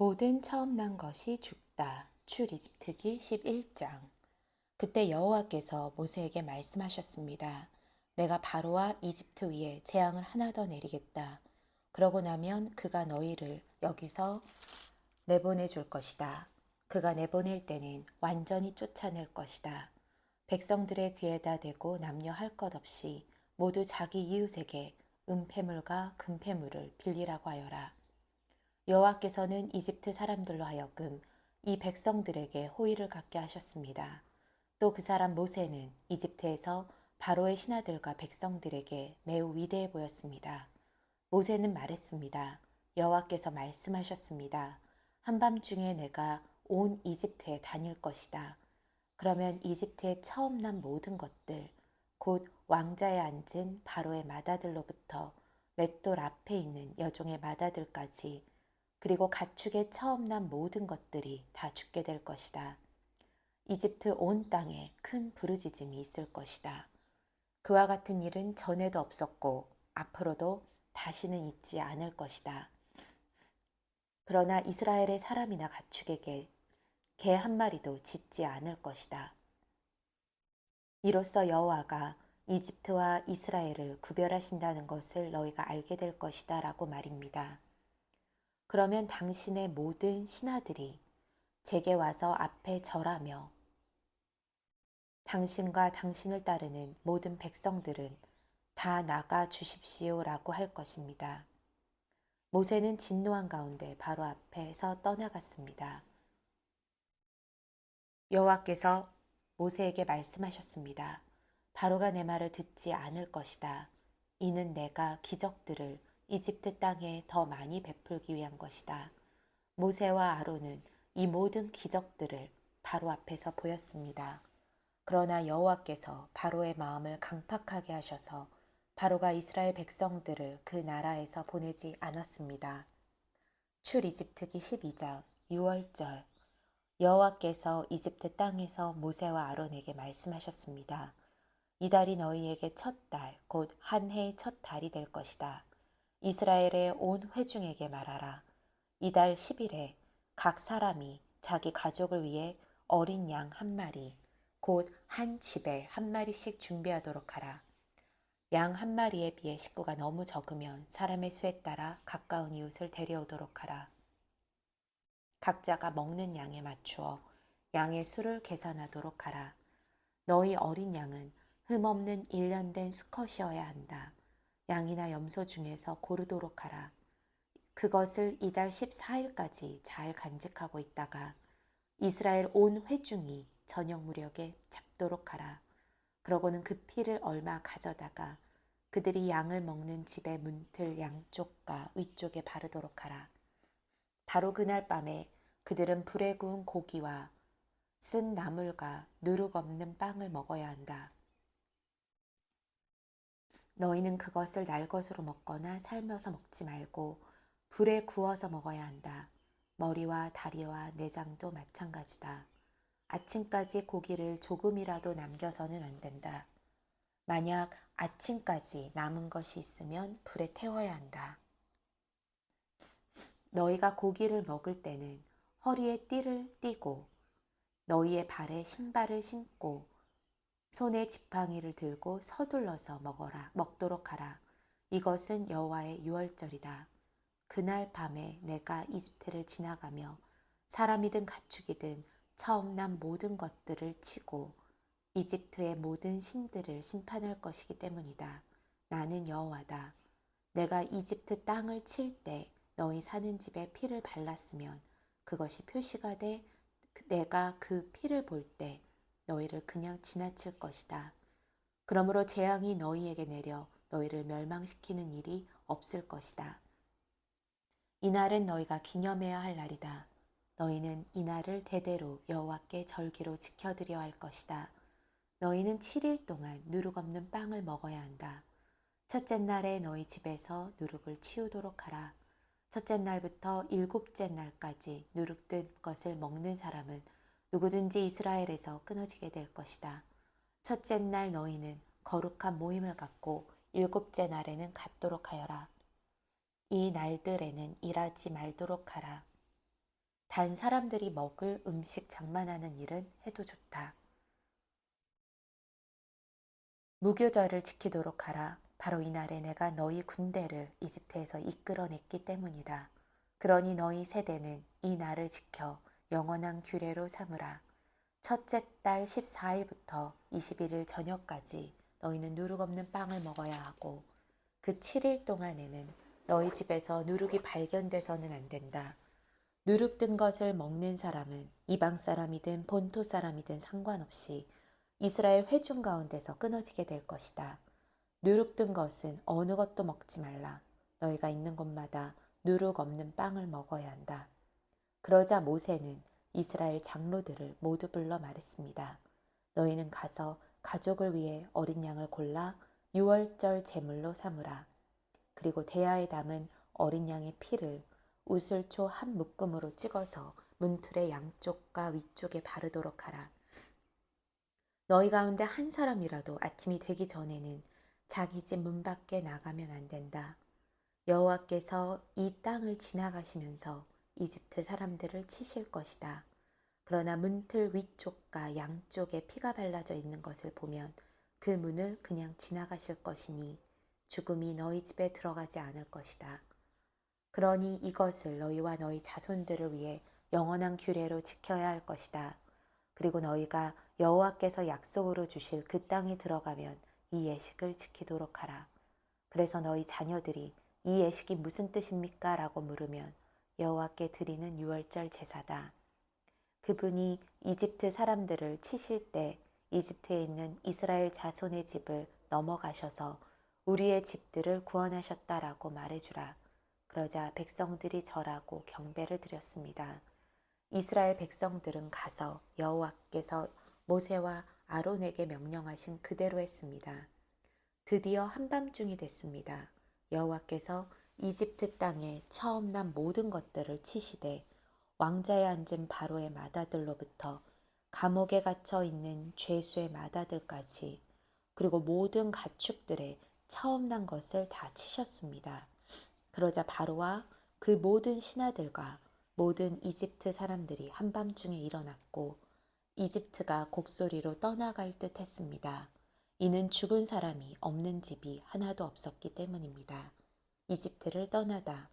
모든 처음 난 것이 죽다. 출애굽기 11장. 그때 여호와께서 모세에게 말씀하셨습니다. 내가 바로와 이집트 위에 재앙을 하나 더 내리겠다. 그러고 나면 그가 너희를 여기서 내보내 줄 것이다. 그가 내보낼 때는 완전히 쫓아낼 것이다. 백성들의 귀에다 대고 남녀 할 것 없이 모두 자기 이웃에게 은폐물과 금폐물을 빌리라고 하여라. 여호와께서는 이집트 사람들로 하여금 이 백성들에게 호의를 갖게 하셨습니다. 또 그 사람 모세는 이집트에서 바로의 신하들과 백성들에게 매우 위대해 보였습니다. 모세는 말했습니다. 여호와께서 말씀하셨습니다. 한밤중에 내가 온 이집트에 다닐 것이다. 그러면 이집트에 처음 난 모든 것들, 곧 왕자에 앉은 바로의 맏아들로부터 맷돌 앞에 있는 여종의 맏아들까지 그리고 가축에 처음 난 모든 것들이 다 죽게 될 것이다. 이집트 온 땅에 큰 부르짖음이 있을 것이다. 그와 같은 일은 전에도 없었고 앞으로도 다시는 있지 않을 것이다. 그러나 이스라엘의 사람이나 가축에게 개 한 마리도 짖지 않을 것이다. 이로써 여호와가 이집트와 이스라엘을 구별하신다는 것을 너희가 알게 될 것이다 라고 말입니다. 그러면 당신의 모든 신하들이 제게 와서 앞에 절하며 당신과 당신을 따르는 모든 백성들은 다 나가 주십시오라고 할 것입니다. 모세는 진노한 가운데 바로 앞에서 떠나갔습니다. 여호와께서 모세에게 말씀하셨습니다. 바로가 내 말을 듣지 않을 것이다. 이는 내가 기적들을 이집트 땅에 더 많이 베풀기 위한 것이다. 모세와 아론은 이 모든 기적들을 바로 앞에서 보였습니다. 그러나 여호와께서 바로의 마음을 강팍하게 하셔서 바로가 이스라엘 백성들을 그 나라에서 보내지 않았습니다. 출애굽기 12장 6월절. 여호와께서 이집트 땅에서 모세와 아론에게 말씀하셨습니다. 이 달이 너희에게 첫 달, 곧 한 해의 첫 달이 될 것이다. 이스라엘의 온 회중에게 말하라. 이달 10일에 각 사람이 자기 가족을 위해 어린 양 한 마리, 곧 한 집에 한 마리씩 준비하도록 하라. 양 한 마리에 비해 식구가 너무 적으면 사람의 수에 따라 가까운 이웃을 데려오도록 하라. 각자가 먹는 양에 맞추어 양의 수를 계산하도록 하라. 너희 어린 양은 흠없는 1년 된 수컷이어야 한다. 양이나 염소 중에서 고르도록 하라. 그것을 이달 14일까지 잘 간직하고 있다가 이스라엘 온 회중이 저녁 무렵에 잡도록 하라. 그러고는 그 피를 얼마 가져다가 그들이 양을 먹는 집의 문틀 양쪽과 위쪽에 바르도록 하라. 바로 그날 밤에 그들은 불에 구운 고기와 쓴 나물과 누룩 없는 빵을 먹어야 한다. 너희는 그것을 날 것으로 먹거나 삶아서 먹지 말고 불에 구워서 먹어야 한다. 머리와 다리와 내장도 마찬가지다. 아침까지 고기를 조금이라도 남겨서는 안 된다. 만약 아침까지 남은 것이 있으면 불에 태워야 한다. 너희가 고기를 먹을 때는 허리에 띠를 띠고 너희의 발에 신발을 신고 손에 지팡이를 들고 서둘러서 먹도록 하라. 이것은 여호와의 유월절이다. 그날 밤에 내가 이집트를 지나가며 사람이든 가축이든 처음 난 모든 것들을 치고 이집트의 모든 신들을 심판할 것이기 때문이다. 나는 여호와다. 내가 이집트 땅을 칠 때 너희 사는 집에 피를 발랐으면 그것이 표시가 돼 내가 그 피를 볼 때 너희를 그냥 지나칠 것이다. 그러므로 재앙이 너희에게 내려 너희를 멸망시키는 일이 없을 것이다. 이날은 너희가 기념해야 할 날이다. 너희는 이날을 대대로 여호와께 절기로 지켜드려야 할 것이다. 너희는 7일 동안 누룩 없는 빵을 먹어야 한다. 첫째 날에 너희 집에서 누룩을 치우도록 하라. 첫째 날부터 일곱째 날까지 누룩 든 것을 먹는 사람은 누구든지 이스라엘에서 끊어지게 될 것이다. 첫째 날 너희는 거룩한 모임을 갖고 일곱째 날에는 갖도록 하여라. 이 날들에는 일하지 말도록 하라. 단 사람들이 먹을 음식 장만하는 일은 해도 좋다. 무교절을 지키도록 하라. 바로 이날에 내가 너희 군대를 이집트에서 이끌어냈기 때문이다. 그러니 너희 세대는 이 날을 지켜 영원한 규례로 삼으라. 첫째 달 14일부터 21일 저녁까지 너희는 누룩 없는 빵을 먹어야 하고 그 7일 동안에는 너희 집에서 누룩이 발견돼서는 안 된다. 누룩 든 것을 먹는 사람은 이방 사람이든 본토 사람이든 상관없이 이스라엘 회중 가운데서 끊어지게 될 것이다. 누룩 든 것은 어느 것도 먹지 말라. 너희가 있는 곳마다 누룩 없는 빵을 먹어야 한다. 그러자 모세는 이스라엘 장로들을 모두 불러 말했습니다. 너희는 가서 가족을 위해 어린 양을 골라 유월절 제물로 삼으라. 그리고 대야에 담은 어린 양의 피를 우슬초 한 묶음으로 찍어서 문틀의 양쪽과 위쪽에 바르도록 하라. 너희 가운데 한 사람이라도 아침이 되기 전에는 자기 집 문 밖에 나가면 안 된다. 여호와께서 이 땅을 지나가시면서 이집트 사람들을 치실 것이다. 그러나 문틀 위쪽과 양쪽에 피가 발라져 있는 것을 보면 그 문을 그냥 지나가실 것이니 죽음이 너희 집에 들어가지 않을 것이다. 그러니 이것을 너희와 너희 자손들을 위해 영원한 규례로 지켜야 할 것이다. 그리고 너희가 여호와께서 약속으로 주실 그 땅에 들어가면 이 예식을 지키도록 하라. 그래서 너희 자녀들이 이 예식이 무슨 뜻입니까? 라고 물으면 여호와께 드리는 유월절 제사다. 그분이 이집트 사람들을 치실 때 이집트에 있는 이스라엘 자손의 집을 넘어가셔서 우리의 집들을 구원하셨다라고 말해주라. 그러자 백성들이 절하고 경배를 드렸습니다. 이스라엘 백성들은 가서 여호와께서 모세와 아론에게 명령하신 그대로 했습니다. 드디어 한밤중이 됐습니다. 여호와께서 이집트 땅에 처음 난 모든 것들을 치시되 왕자에 앉은 바로의 마다들로부터 감옥에 갇혀 있는 죄수의 마다들까지 그리고 모든 가축들의 처음 난 것을 다 치셨습니다. 그러자 바로와 그 모든 신하들과 모든 이집트 사람들이 한밤중에 일어났고 이집트가 곡소리로 떠나갈 듯 했습니다. 이는 죽은 사람이 없는 집이 하나도 없었기 때문입니다. 이집트를 떠나다.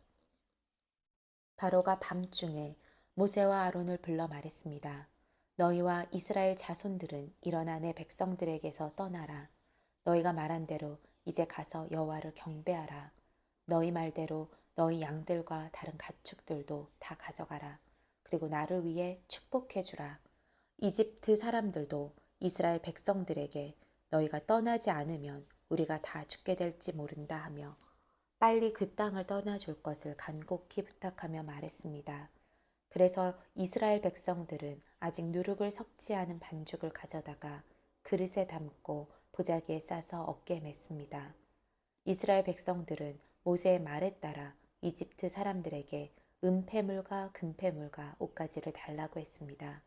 바로가 밤중에 모세와 아론을 불러 말했습니다. 너희와 이스라엘 자손들은 일어나 내 백성들에게서 떠나라. 너희가 말한 대로 이제 가서 여호와를 경배하라. 너희 말대로 너희 양들과 다른 가축들도 다 가져가라. 그리고 나를 위해 축복해 주라. 이집트 사람들도 이스라엘 백성들에게 너희가 떠나지 않으면 우리가 다 죽게 될지 모른다 하며 빨리 그 땅을 떠나줄 것을 간곡히 부탁하며 말했습니다. 그래서 이스라엘 백성들은 아직 누룩을 섞지 않은 반죽을 가져다가 그릇에 담고 보자기에 싸서 어깨에 맸습니다. 이스라엘 백성들은 모세의 말에 따라 이집트 사람들에게 은폐물과 금폐물과 옷가지를 달라고 했습니다.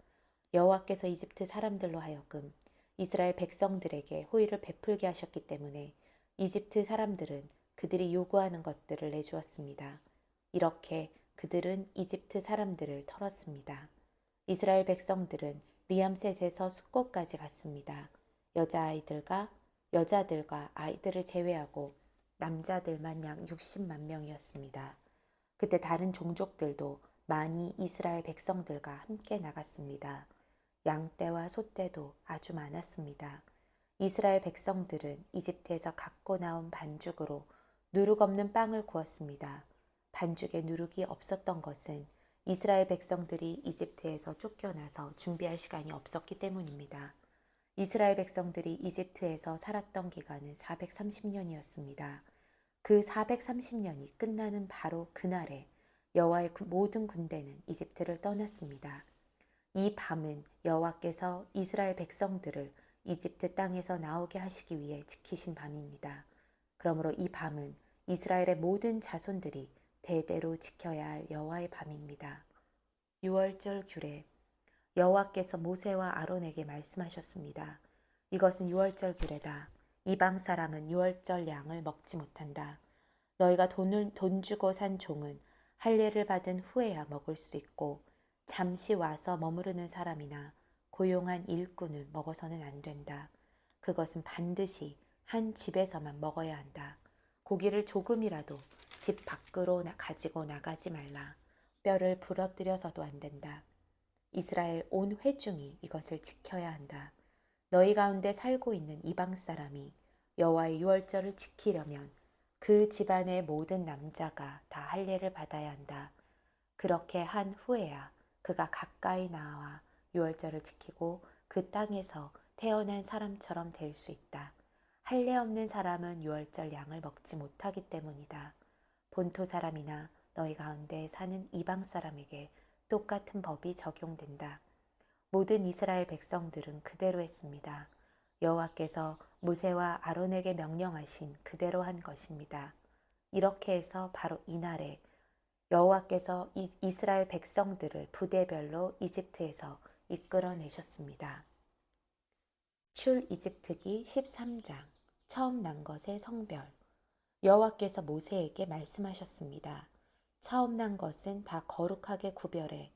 여호와께서 이집트 사람들로 하여금 이스라엘 백성들에게 호의를 베풀게 하셨기 때문에 이집트 사람들은 그들이 요구하는 것들을 내주었습니다. 이렇게 그들은 이집트 사람들을 털었습니다. 이스라엘 백성들은 리암셋에서 숫곳까지 갔습니다. 여자들과 아이들을 제외하고 남자들만 약 60만 명이었습니다. 그때 다른 종족들도 많이 이스라엘 백성들과 함께 나갔습니다. 양떼와 소떼도 아주 많았습니다. 이스라엘 백성들은 이집트에서 갖고 나온 반죽으로 누룩 없는 빵을 구웠습니다. 반죽에 누룩이 없었던 것은 이스라엘 백성들이 이집트에서 쫓겨나서 준비할 시간이 없었기 때문입니다. 이스라엘 백성들이 이집트에서 살았던 기간은 430년이었습니다. 그 430년이 끝나는 바로 그날에 여호와의 모든 군대는 이집트를 떠났습니다. 이 밤은 여호와께서 이스라엘 백성들을 이집트 땅에서 나오게 하시기 위해 지키신 밤입니다. 그러므로 이 밤은 이스라엘의 모든 자손들이 대대로 지켜야 할 여호와의 밤입니다. 유월절 규례. 여호와께서 모세와 아론에게 말씀하셨습니다. 이것은 유월절 규례다. 이방 사람은 유월절 양을 먹지 못한다. 너희가 돈 주고 산 종은 할례를 받은 후에야 먹을 수 있고 잠시 와서 머무르는 사람이나 고용한 일꾼은 먹어서는 안 된다. 그것은 반드시 한 집에서만 먹어야 한다. 고기를 조금이라도 집 밖으로 가지고 나가지 말라. 뼈를 부러뜨려서도 안 된다. 이스라엘 온 회중이 이것을 지켜야 한다. 너희 가운데 살고 있는 이방 사람이 여호와의 유월절을 지키려면 그 집안의 모든 남자가 다 할례를 받아야 한다. 그렇게 한 후에야 그가 가까이 나와 유월절을 지키고 그 땅에서 태어난 사람처럼 될 수 있다. 할례 없는 사람은 유월절 양을 먹지 못하기 때문이다. 본토 사람이나 너희 가운데 사는 이방 사람에게 똑같은 법이 적용된다. 모든 이스라엘 백성들은 그대로 했습니다. 여호와께서 모세와 아론에게 명령하신 그대로 한 것입니다. 이렇게 해서 바로 이날에 여호와께서 이스라엘 백성들을 부대별로 이집트에서 이끌어내셨습니다. 출 이집트기 13장 처음 난 것의 성별. 여호와께서 모세에게 말씀하셨습니다. 처음 난 것은 다 거룩하게 구별해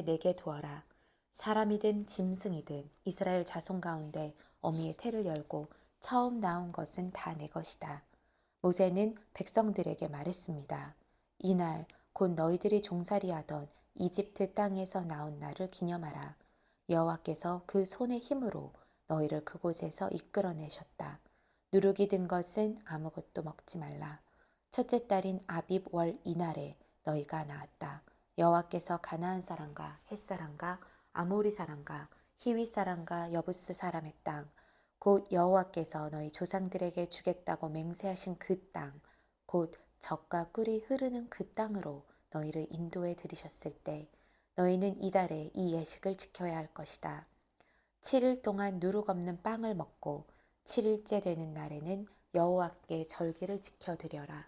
내게 두어라. 사람이든 짐승이든 이스라엘 자손 가운데 어미의 태를 열고 처음 나온 것은 다 내 것이다. 모세는 백성들에게 말했습니다. 이날 곧 너희들이 종살이하던 이집트 땅에서 나온 날을 기념하라. 여호와께서 그 손의 힘으로 너희를 그곳에서 이끌어내셨다. 누룩이 든 것은 아무것도 먹지 말라. 첫째 달인 아빕 월 이날에 너희가 나았다. 여호와께서 가나안 사람과 헷 사람과 아모리 사람과 히위 사람과 여부스 사람의 땅, 곧 여호와께서 너희 조상들에게 주겠다고 맹세하신 그 땅, 곧 젖과 꿀이 흐르는 그 땅으로 너희를 인도해 들이셨을 때 너희는 이달에 이 예식을 지켜야 할 것이다. 7일 동안 누룩 없는 빵을 먹고 7일째 되는 날에는 여호와께 절기를 지켜 드려라.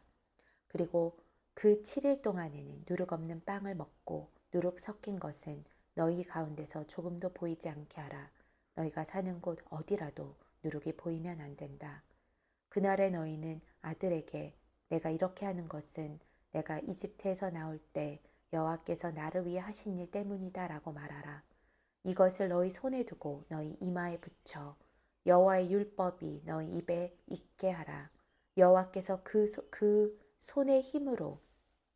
그리고 그 7일 동안에는 누룩 없는 빵을 먹고 누룩 섞인 것은 너희 가운데서 조금도 보이지 않게 하라. 너희가 사는 곳 어디라도 누룩이 보이면 안 된다. 그날에 너희는 아들에게 내가 이렇게 하는 것은 내가 이집트에서 나올 때 여호와께서 나를 위해 하신 일 때문이다 라고 말하라. 이것을 너희 손에 두고 너희 이마에 붙여 여호와의 율법이 너희 입에 있게 하라. 여호와께서 그 손의 힘으로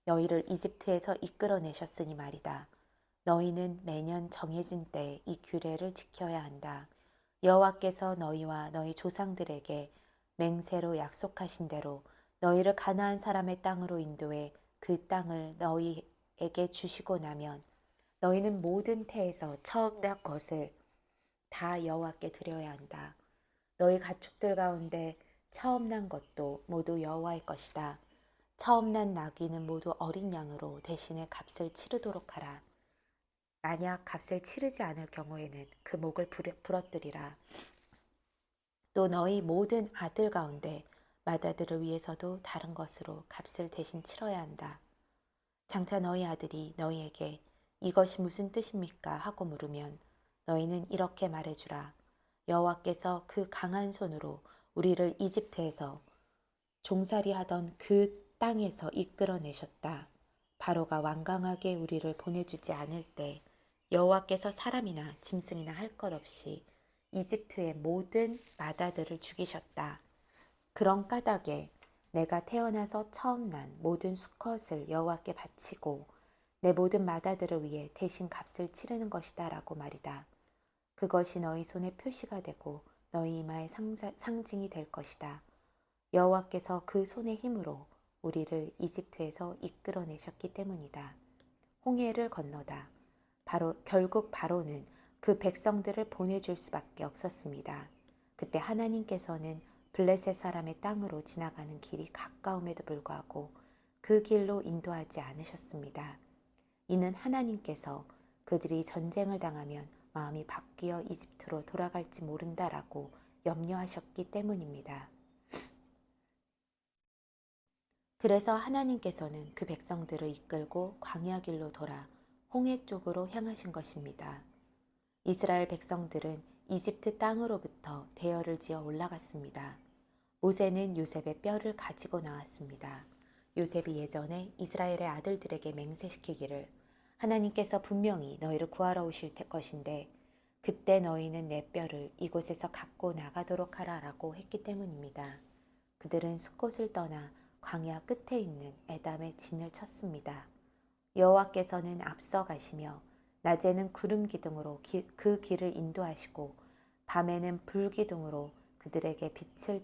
너희를 이집트에서 이끌어내셨으니 말이다. 너희는 매년 정해진 때에 이 규례를 지켜야 한다. 여호와께서 너희와 너희 조상들에게 맹세로 약속하신 대로 너희를 가나안 사람의 땅으로 인도해 그 땅을 너희에게 주시고 나면 너희는 모든 태에서 처음 난 것을 다 여호와께 드려야 한다. 너희 가축들 가운데 처음 난 것도 모두 여호와의 것이다. 처음 난 나귀는 모두 어린 양으로 대신에 값을 치르도록 하라. 만약 값을 치르지 않을 경우에는 그 목을 부러뜨리라. 또 너희 모든 아들 가운데 맏아들을 위해서도 다른 것으로 값을 대신 치러야 한다. 장차 너희 아들이 너희에게 이것이 무슨 뜻입니까? 하고 물으면 너희는 이렇게 말해주라. 여호와께서 그 강한 손으로 우리를 이집트에서 종살이하던 그 땅에서 이끌어내셨다. 바로가 완강하게 우리를 보내주지 않을 때 여호와께서 사람이나 짐승이나 할 것 없이 이집트의 모든 맏아들을 죽이셨다. 그런 까닭에 내가 태어나서 처음 난 모든 수컷을 여호와께 바치고 내 모든 맏아들을 위해 대신 값을 치르는 것이다 라고 말이다. 그것이 너희 손에 표시가 되고 너희 이마의 상징이 될 것이다. 여호와께서 그 손의 힘으로 우리를 이집트에서 이끌어내셨기 때문이다. 홍해를 건너다. 결국 바로는 그 백성들을 보내줄 수밖에 없었습니다. 그때 하나님께서는 블레셋 사람의 땅으로 지나가는 길이 가까움에도 불구하고 그 길로 인도하지 않으셨습니다. 이는 하나님께서 그들이 전쟁을 당하면 마음이 바뀌어 이집트로 돌아갈지 모른다라고 염려하셨기 때문입니다. 그래서 하나님께서는 그 백성들을 이끌고 광야 길로 돌아 홍해 쪽으로 향하신 것입니다. 이스라엘 백성들은 이집트 땅으로부터 대열을 지어 올라갔습니다. 모세는 요셉의 뼈를 가지고 나왔습니다. 요셉이 예전에 이스라엘의 아들들에게 맹세시키기를 하나님께서 분명히 너희를 구하러 오실 것인데 그때 너희는 내 뼈를 이곳에서 갖고 나가도록 하라라고 했기 때문입니다. 그들은 숫곳을 떠나 광야 끝에 있는 에담의 진을 쳤습니다. 여호와께서는 앞서 가시며 낮에는 구름 기둥으로 그 길을 인도하시고 밤에는 불 기둥으로 그들에게 빛을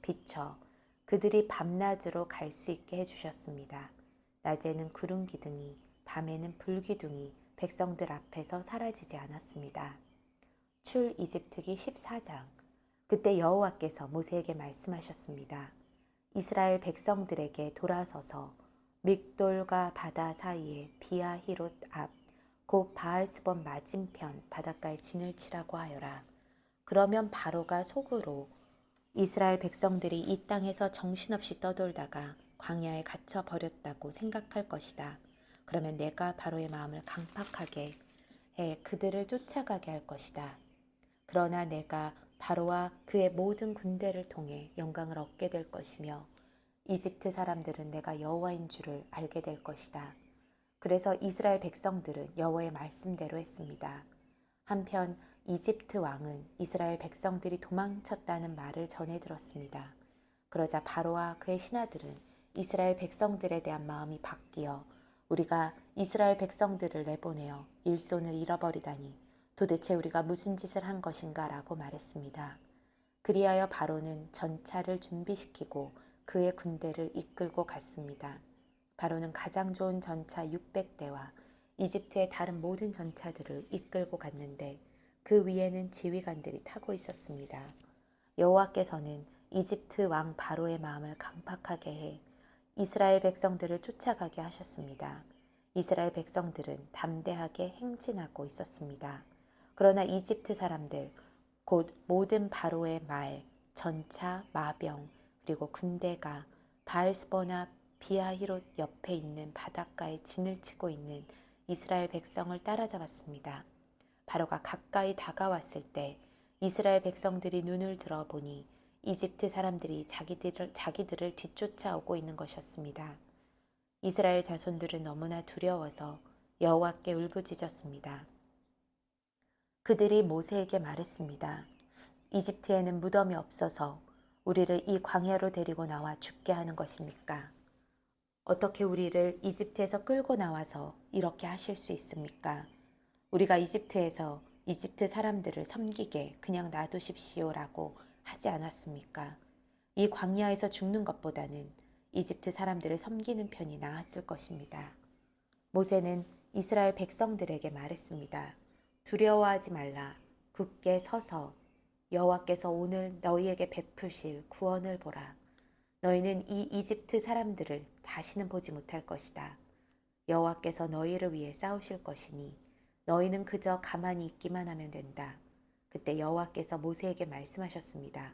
비춰 그들이 밤낮으로 갈 수 있게 해주셨습니다. 낮에는 구름 기둥이 밤에는 불 기둥이 백성들 앞에서 사라지지 않았습니다. 출 이집트기 14장. 그때 여호와께서 모세에게 말씀하셨습니다. 이스라엘 백성들에게 돌아서서 믹돌과 바다 사이에 비아히롯 앞 곧 바알스본 맞은편 바닷가에 진을 치라고 하여라. 그러면 바로가 속으로 이스라엘 백성들이 이 땅에서 정신없이 떠돌다가 광야에 갇혀 버렸다고 생각할 것이다. 그러면 내가 바로의 마음을 강팍하게 해 그들을 쫓아가게 할 것이다. 그러나 내가 바로와 그의 모든 군대를 통해 영광을 얻게 될 것이며 이집트 사람들은 내가 여호와인 줄을 알게 될 것이다. 그래서 이스라엘 백성들은 여호와의 말씀대로 했습니다. 한편 이집트 왕은 이스라엘 백성들이 도망쳤다는 말을 전해 들었습니다. 그러자 바로와 그의 신하들은 이스라엘 백성들에 대한 마음이 바뀌어 우리가 이스라엘 백성들을 내보내어 일손을 잃어버리다니 도대체 우리가 무슨 짓을 한 것인가 라고 말했습니다. 그리하여 바로는 전차를 준비시키고 그의 군대를 이끌고 갔습니다. 바로는 가장 좋은 전차 600대와 이집트의 다른 모든 전차들을 이끌고 갔는데 그 위에는 지휘관들이 타고 있었습니다. 여호와께서는 이집트 왕 바로의 마음을 강팍하게 해 이스라엘 백성들을 쫓아가게 하셨습니다. 이스라엘 백성들은 담대하게 행진하고 있었습니다. 그러나 이집트 사람들, 곧 모든 바로의 말, 전차, 마병, 그리고 군대가 바알스보나 비아히롯 옆에 있는 바닷가에 진을 치고 있는 이스라엘 백성을 따라잡았습니다. 바로가 가까이 다가왔을 때 이스라엘 백성들이 눈을 들어보니 이집트 사람들이 자기들을 뒤쫓아오고 있는 것이었습니다. 이스라엘 자손들은 너무나 두려워서 여호와께 울부짖었습니다. 그들이 모세에게 말했습니다. 이집트에는 무덤이 없어서 우리를 이 광야로 데리고 나와 죽게 하는 것입니까? 어떻게 우리를 이집트에서 끌고 나와서 이렇게 하실 수 있습니까? 우리가 이집트에서 이집트 사람들을 섬기게 그냥 놔두십시오라고 하지 않았습니까? 이 광야에서 죽는 것보다는 이집트 사람들을 섬기는 편이 나았을 것입니다. 모세는 이스라엘 백성들에게 말했습니다. 두려워하지 말라. 굳게 서서 여호와께서 오늘 너희에게 베푸실 구원을 보라. 너희는 이 이집트 사람들을 다시는 보지 못할 것이다. 여호와께서 너희를 위해 싸우실 것이니 너희는 그저 가만히 있기만 하면 된다. 그때 여호와께서 모세에게 말씀하셨습니다.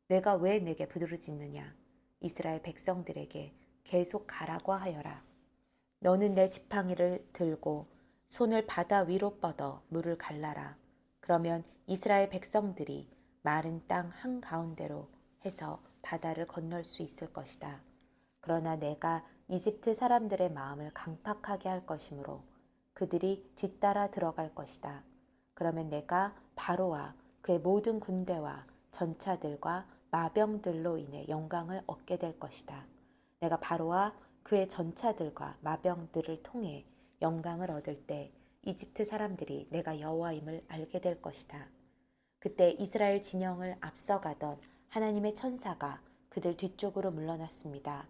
내가 왜 내게 부르짖느냐? 이스라엘 백성들에게 계속 가라고 하여라. 너는 내 지팡이를 들고 손을 바다 위로 뻗어 물을 갈라라. 그러면 이스라엘 백성들이 마른 땅 한가운데로 해서 바다를 건널 수 있을 것이다. 그러나 내가 이집트 사람들의 마음을 강팍하게 할 것이므로 그들이 뒤따라 들어갈 것이다. 그러면 내가 바로와 그의 모든 군대와 전차들과 마병들로 인해 영광을 얻게 될 것이다. 내가 바로와 그의 전차들과 마병들을 통해 영광을 얻을 때 이집트 사람들이 내가 여호와임을 알게 될 것이다. 그때 이스라엘 진영을 앞서가던 하나님의 천사가 그들 뒤쪽으로 물러났습니다.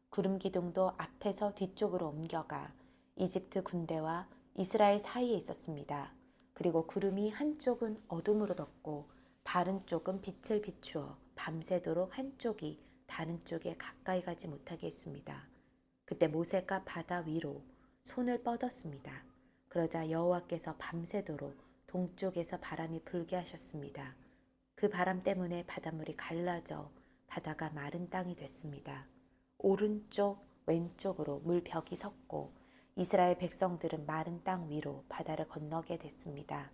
구름 기둥도 앞에서 뒤쪽으로 옮겨가 이집트 군대와 이스라엘 사이에 있었습니다. 그리고 구름이 한쪽은 어둠으로 덮고 다른 쪽은 빛을 비추어 밤새도록 한쪽이 다른 쪽에 가까이 가지 못하게 했습니다. 그때 모세가 바다 위로 손을 뻗었습니다. 그러자 여호와께서 밤새도록 동쪽에서 바람이 불게 하셨습니다. 그 바람 때문에 바닷물이 갈라져 바다가 마른 땅이 됐습니다. 오른쪽, 왼쪽으로 물벽이 섰고 이스라엘 백성들은 마른 땅 위로 바다를 건너게 됐습니다.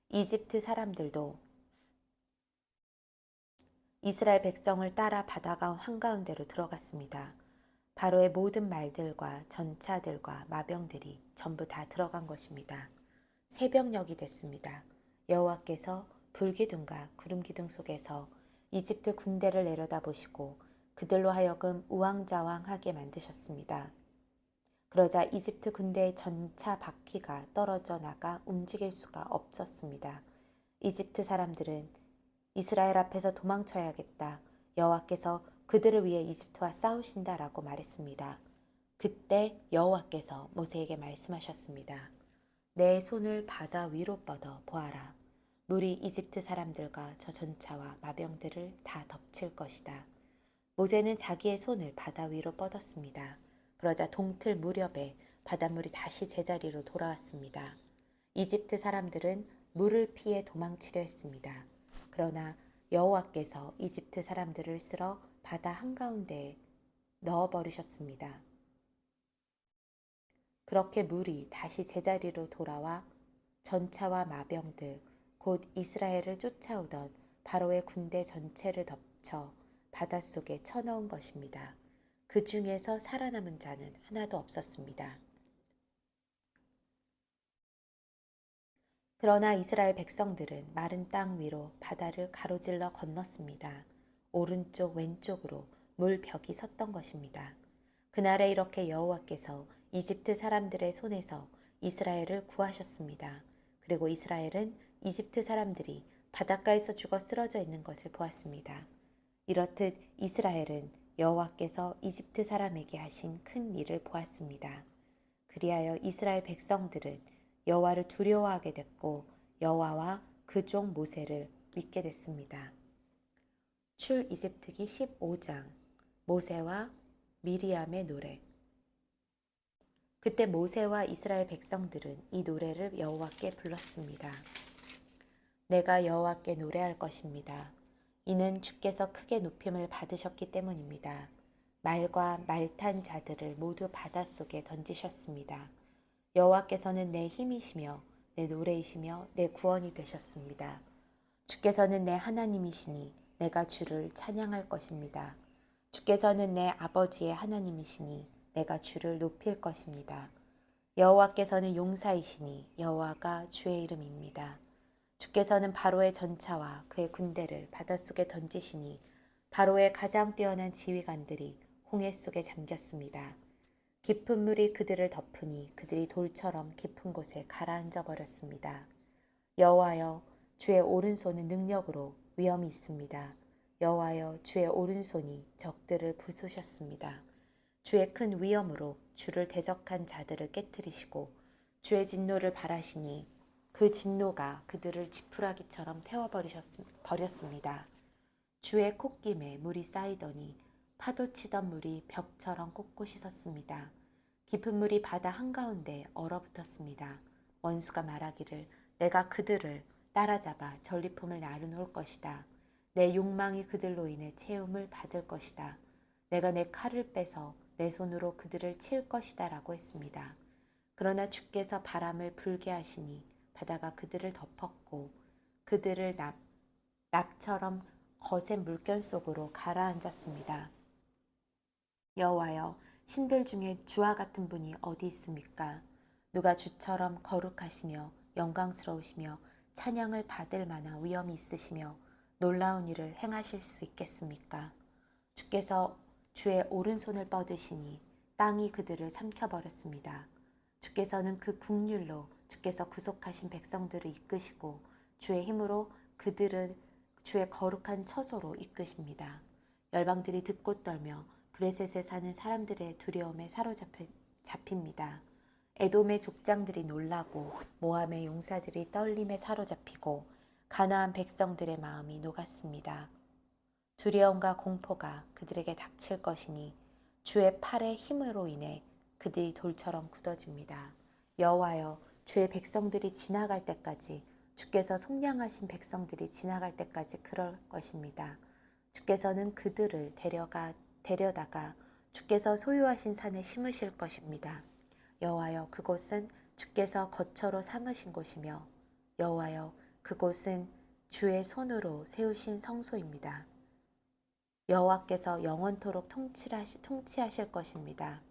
이집트 사람들도 이스라엘 백성을 따라 바다가 한가운데로 들어갔습니다. 바로의 모든 말들과 전차들과 마병들이 전부 다 들어간 것입니다. 새벽녘이 됐습니다. 여호와께서 불기둥과 구름기둥 속에서 이집트 군대를 내려다보시고 그들로 하여금 우왕좌왕하게 만드셨습니다. 그러자 이집트 군대의 전차 바퀴가 떨어져 나가 움직일 수가 없었습니다. 이집트 사람들은 이스라엘 앞에서 도망쳐야겠다. 여호와께서 그들을 위해 이집트와 싸우신다라고 말했습니다. 그때 여호와께서 모세에게 말씀하셨습니다. 내 손을 바다 위로 뻗어 보아라. 물이 이집트 사람들과 저 전차와 마병들을 다 덮칠 것이다. 모세는 자기의 손을 바다 위로 뻗었습니다. 그러자 동틀 무렵에 바닷물이 다시 제자리로 돌아왔습니다. 이집트 사람들은 물을 피해 도망치려 했습니다. 그러나 여호와께서 이집트 사람들을 쓸어 바다 한가운데에 넣어버리셨습니다. 그렇게 물이 다시 제자리로 돌아와 전차와 마병들, 곧 이스라엘을 쫓아오던 바로의 군대 전체를 덮쳐 바닷속에 쳐넣은 것입니다. 그 중에서 살아남은 자는 하나도 없었습니다. 그러나 이스라엘 백성들은 마른 땅 위로 바다를 가로질러 건넜습니다. 오른쪽 왼쪽으로 물벽이 섰던 것입니다. 그날에 이렇게 여호와께서 이집트 사람들의 손에서 이스라엘을 구하셨습니다. 그리고 이스라엘은 이집트 사람들이 바닷가에서 죽어 쓰러져 있는 것을 보았습니다. 이렇듯 이스라엘은 여호와께서 이집트 사람에게 하신 큰 일을 보았습니다. 그리하여 이스라엘 백성들은 여호와를 두려워하게 됐고 여호와와 그 종 모세를 믿게 됐습니다. 출이집트기 15장 모세와 미리암의 노래. 그때 모세와 이스라엘 백성들은 이 노래를 여호와께 불렀습니다. 내가 여호와께 노래할 것입니다. 이는 주께서 크게 높임을 받으셨기 때문입니다. 말과 말 탄 자들을 모두 바닷속에 던지셨습니다. 여호와께서는 내 힘이시며 내 노래이시며 내 구원이 되셨습니다. 주께서는 내 하나님이시니 내가 주를 찬양할 것입니다. 주께서는 내 아버지의 하나님이시니 내가 주를 높일 것입니다. 여호와께서는 용사이시니 여호와가 주의 이름입니다. 주께서는 바로의 전차와 그의 군대를 바닷속에 던지시니 바로의 가장 뛰어난 지휘관들이 홍해 속에 잠겼습니다. 깊은 물이 그들을 덮으니 그들이 돌처럼 깊은 곳에 가라앉아 버렸습니다. 여호와여, 주의 오른손은 능력으로 위엄이 있습니다. 여호와여, 주의 오른손이 적들을 부수셨습니다. 주의 큰 위엄으로 주를 대적한 자들을 깨뜨리시고 주의 진노를 발하시니 그 진노가 그들을 지푸라기처럼 태워버렸습니다. 주의 콧김에 물이 쌓이더니 파도 치던 물이 벽처럼 꼿꼿이 섰습니다. 깊은 물이 바다 한가운데 얼어붙었습니다. 원수가 말하기를 내가 그들을 따라잡아 전리품을 나눠놓을 것이다. 내 욕망이 그들로 인해 채움을 받을 것이다. 내가 내 칼을 빼서 내 손으로 그들을 칠 것이다 라고 했습니다. 그러나 주께서 바람을 불게 하시니 바다가 그들을 덮었고 그들을 납처럼 거센 물결 속으로 가라앉았습니다. 여호와여, 신들 중에 주와 같은 분이 어디 있습니까? 누가 주처럼 거룩하시며 영광스러우시며 찬양을 받을 만한 위엄이 있으시며 놀라운 일을 행하실 수 있겠습니까? 주께서 주의 오른손을 뻗으시니 땅이 그들을 삼켜버렸습니다. 주께서는 그 국률로 주께서 구속하신 백성들을 이끄시고 주의 힘으로 그들을 주의 거룩한 처소로 이끄십니다. 열방들이 듣고 떨며 브레셋에 사는 사람들의 두려움에 사로잡힙니다. 에돔의 족장들이 놀라고 모함의 용사들이 떨림에 사로잡히고 가나안 백성들의 마음이 녹았습니다. 두려움과 공포가 그들에게 닥칠 것이니 주의 팔의 힘으로 인해 그들이 돌처럼 굳어집니다. 여호와여, 주의 백성들이 지나갈 때까지 주께서 속량하신 백성들이 지나갈 때까지 그럴 것입니다. 주께서는 그들을 데려다가 주께서 소유하신 산에 심으실 것입니다. 여호와여, 그곳은 주께서 거처로 삼으신 곳이며 여호와여, 그곳은 주의 손으로 세우신 성소입니다. 여호와께서 영원토록 통치하실 것입니다.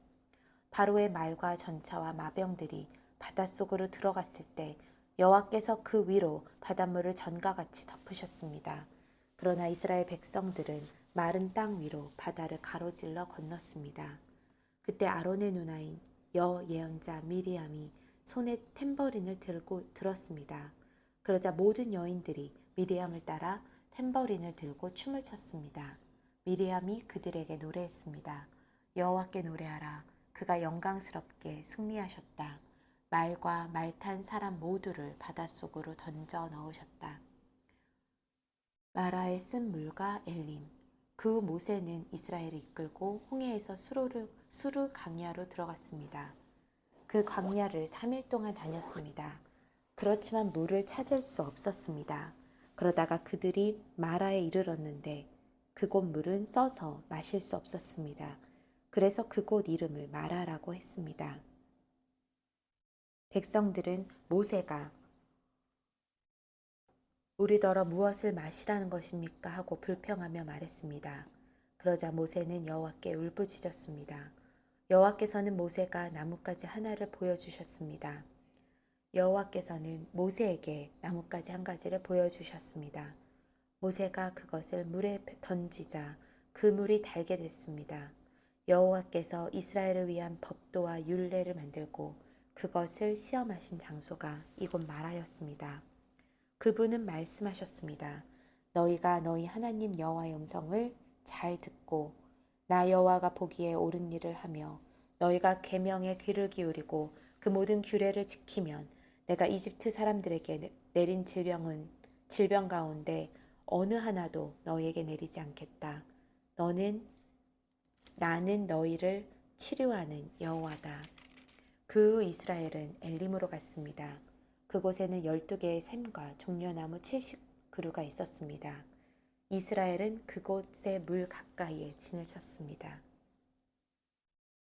바로의 말과 전차와 마병들이 바닷속으로 들어갔을 때 여호와께서 그 위로 바닷물을 전과 같이 덮으셨습니다. 그러나 이스라엘 백성들은 마른 땅 위로 바다를 가로질러 건넜습니다. 그때 아론의 누나인 여예언자 미리암이 손에 탬버린을 들었습니다. 그러자 모든 여인들이 미리암을 따라 탬버린을 들고 춤을 췄습니다. 미리암이 그들에게 노래했습니다. 여호와께 노래하라. 그가 영광스럽게 승리하셨다. 말과 말 탄 사람 모두를 바닷속으로 던져 넣으셨다. 마라의 쓴 물과 엘림. 그 후 모세는 이스라엘을 이끌고 홍해에서 수르 강야로 들어갔습니다. 그 광야를 3일 동안 다녔습니다. 그렇지만 물을 찾을 수 없었습니다. 그러다가 그들이 마라에 이르렀는데 그곳 물은 써서 마실 수 없었습니다. 그래서 그곳 이름을 마라라고 했습니다. 백성들은 모세가 우리더러 무엇을 마시라는 것입니까? 하고 불평하며 말했습니다. 그러자 모세는 여호와께 울부짖었습니다. 여호와께서는 모세가 나뭇가지 하나를 보여주셨습니다. 여호와께서는 모세에게 나뭇가지 한 가지를 보여주셨습니다. 모세가 그것을 물에 던지자 그 물이 달게 됐습니다. 여호와께서 이스라엘을 위한 법도와 율례를 만들고 그것을 시험하신 장소가 이곳 마라였습니다. 그분은 말씀하셨습니다. 너희가 너희 하나님 여호와의 음성을 잘 듣고 나 여호와가 보기에 옳은 일을 하며 너희가 계명에 귀를 기울이고 그 모든 규례를 지키면 내가 이집트 사람들에게 내린 질병 가운데 어느 하나도 너희에게 내리지 않겠다. 나는 너희를 치료하는 여호와다. 그 후 이스라엘은 엘림으로 갔습니다. 그곳에는 12개의 샘과 종려나무 70그루가 있었습니다. 이스라엘은 그곳의 물 가까이에 진을 쳤습니다.